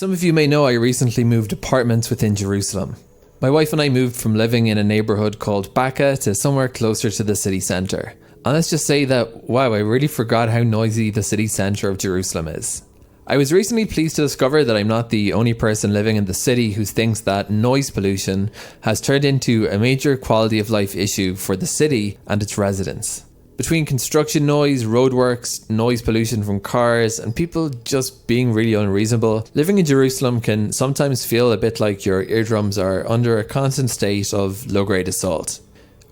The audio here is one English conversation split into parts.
Some of you may know I recently moved apartments within Jerusalem. My wife and I moved from living in a neighbourhood called Baka to somewhere closer to the city centre. And let's just say that, wow, I really forgot how noisy the city centre of Jerusalem is. I was recently pleased to discover that I'm not the only person living in the city who thinks that noise pollution has turned into a major quality of life issue for the city and its residents. Between construction noise, roadworks, noise pollution from cars, and people just being really unreasonable, living in Jerusalem can sometimes feel a bit like your eardrums are under a constant state of low-grade assault.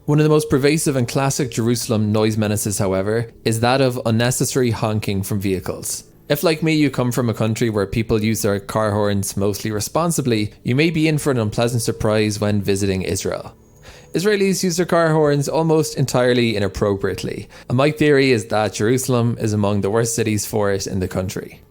One of the most pervasive and classic Jerusalem noise menaces, however, is that of unnecessary honking from vehicles. If, like me, you come from a country where people use their car horns mostly responsibly, you may be in for an unpleasant surprise when visiting Israel. Israelis use their car horns almost entirely inappropriately, and my theory is that Jerusalem is among the worst cities for it in the country.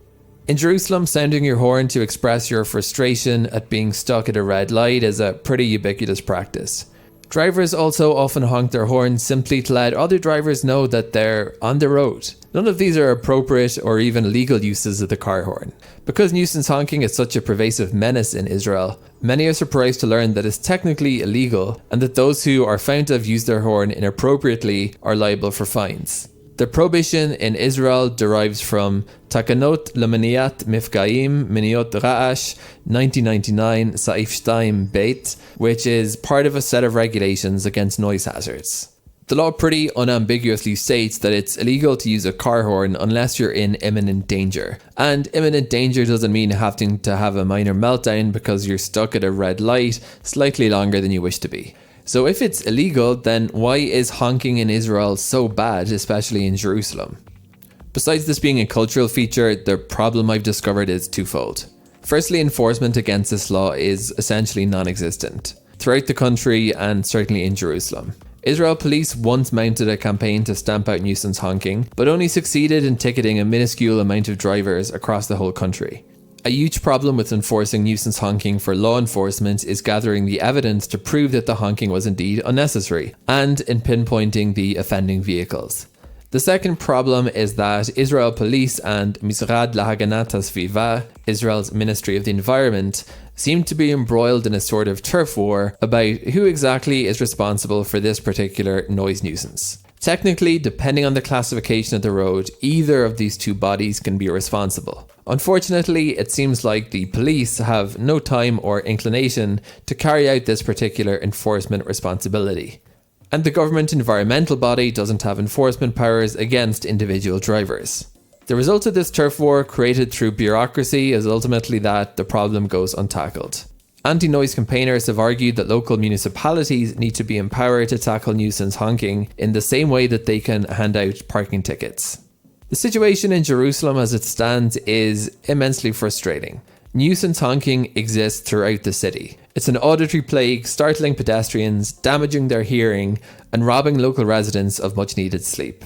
In Jerusalem, sounding your horn to express your frustration at being stuck at a red light is a pretty ubiquitous practice. Drivers also often honk their horns simply to let other drivers know that they're on the road. None of these are appropriate or even legal uses of the car horn. Because nuisance honking is such a pervasive menace in Israel, many are surprised to learn that it's technically illegal and that those who are found to have used their horn inappropriately are liable for fines. The prohibition in Israel derives from Takanot Lemaniat Mifgaim Miniot Ra'ash 1999 Saif 2 Beit, which is part of a set of regulations against noise hazards. The law pretty unambiguously states that it's illegal to use a car horn unless you're in imminent danger. And imminent danger doesn't mean having to have a minor meltdown because you're stuck at a red light slightly longer than you wish to be. So if it's illegal, then why is honking in Israel so bad, especially in Jerusalem? Besides this being a cultural feature, the problem I've discovered is twofold. Firstly, enforcement against this law is essentially non-existent throughout the country and certainly in Jerusalem. Israel police once mounted a campaign to stamp out nuisance honking, but only succeeded in ticketing a minuscule amount of drivers across the whole country. A huge problem with enforcing nuisance honking for law enforcement is gathering the evidence to prove that the honking was indeed unnecessary, and in pinpointing the offending vehicles. The second problem is that Israel Police and Misrad Lahaganat HaSviva, Israel's Ministry of the Environment, seem to be embroiled in a sort of turf war about who exactly is responsible for this particular noise nuisance. Technically, depending on the classification of the road, either of these two bodies can be responsible. Unfortunately, it seems like the police have no time or inclination to carry out this particular enforcement responsibility. And the government environmental body doesn't have enforcement powers against individual drivers. The result of this turf war created through bureaucracy is ultimately that the problem goes untackled. Anti-noise campaigners have argued that local municipalities need to be empowered to tackle nuisance honking in the same way that they can hand out parking tickets. The situation in Jerusalem as it stands is immensely frustrating. Nuisance honking exists throughout the city. It's an auditory plague, startling pedestrians, damaging their hearing, and robbing local residents of much needed sleep.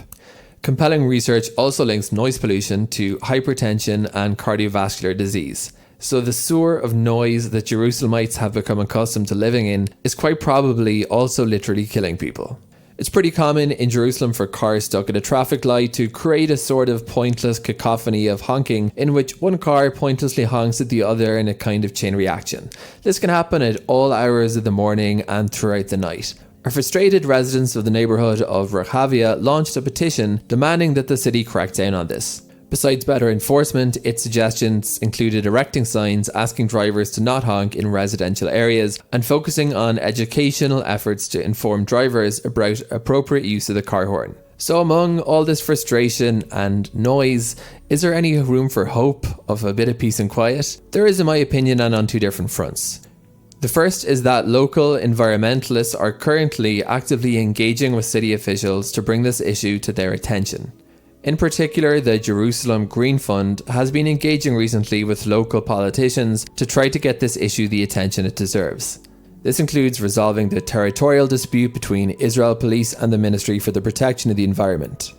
Compelling research also links noise pollution to hypertension and cardiovascular disease. So the sewer of noise that Jerusalemites have become accustomed to living in is quite probably also literally killing people. It's pretty common in Jerusalem for cars stuck at a traffic light to create a sort of pointless cacophony of honking in which one car pointlessly honks at the other in a kind of chain reaction. This can happen at all hours of the morning and throughout the night. Our frustrated residents of the neighbourhood of Rosehill launched a petition demanding that the city crack down on this. Besides better enforcement, its suggestions included erecting signs asking drivers to not honk in residential areas and focusing on educational efforts to inform drivers about appropriate use of the car horn. So among all this frustration and noise, is there any room for hope of a bit of peace and quiet? There is, in my opinion, and on two different fronts. The first is that local environmentalists are currently actively engaging with city officials to bring this issue to their attention. In particular, the Jerusalem Green Fund has been engaging recently with local politicians to try to get this issue the attention it deserves. This includes resolving the territorial dispute between Israel Police and the Ministry for the Protection of the Environment.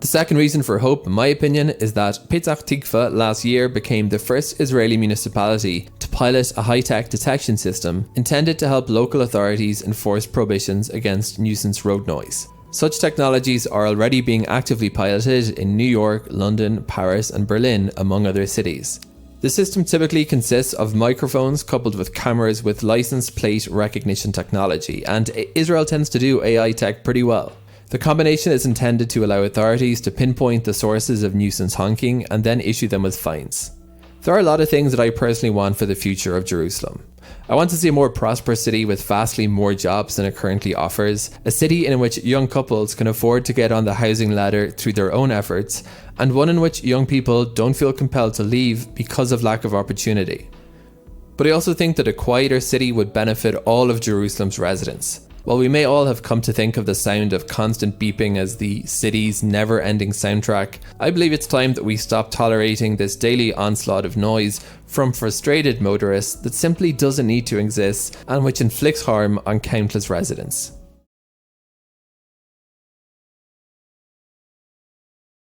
The second reason for hope, in my opinion, is that Petach Tikva last year became the first Israeli municipality to pilot a high-tech detection system intended to help local authorities enforce prohibitions against nuisance road noise. Such technologies are already being actively piloted in New York, London, Paris and Berlin, among other cities. The The system typically consists of microphones coupled with cameras with license plate recognition technology, and Israel tends to do AI tech pretty well. The combination is intended to allow authorities to pinpoint the sources of nuisance honking and then issue them with fines. There are a lot of things that I personally want for the future of Jerusalem. I want to see a more prosperous city with vastly more jobs than it currently offers, a city in which young couples can afford to get on the housing ladder through their own efforts, and one in which young people don't feel compelled to leave because of lack of opportunity. But I also think that a quieter city would benefit all of Jerusalem's residents. While we may all have come to think of the sound of constant beeping as the city's never-ending soundtrack, I believe it's time that we stop tolerating this daily onslaught of noise from frustrated motorists that simply doesn't need to exist and which inflicts harm on countless residents.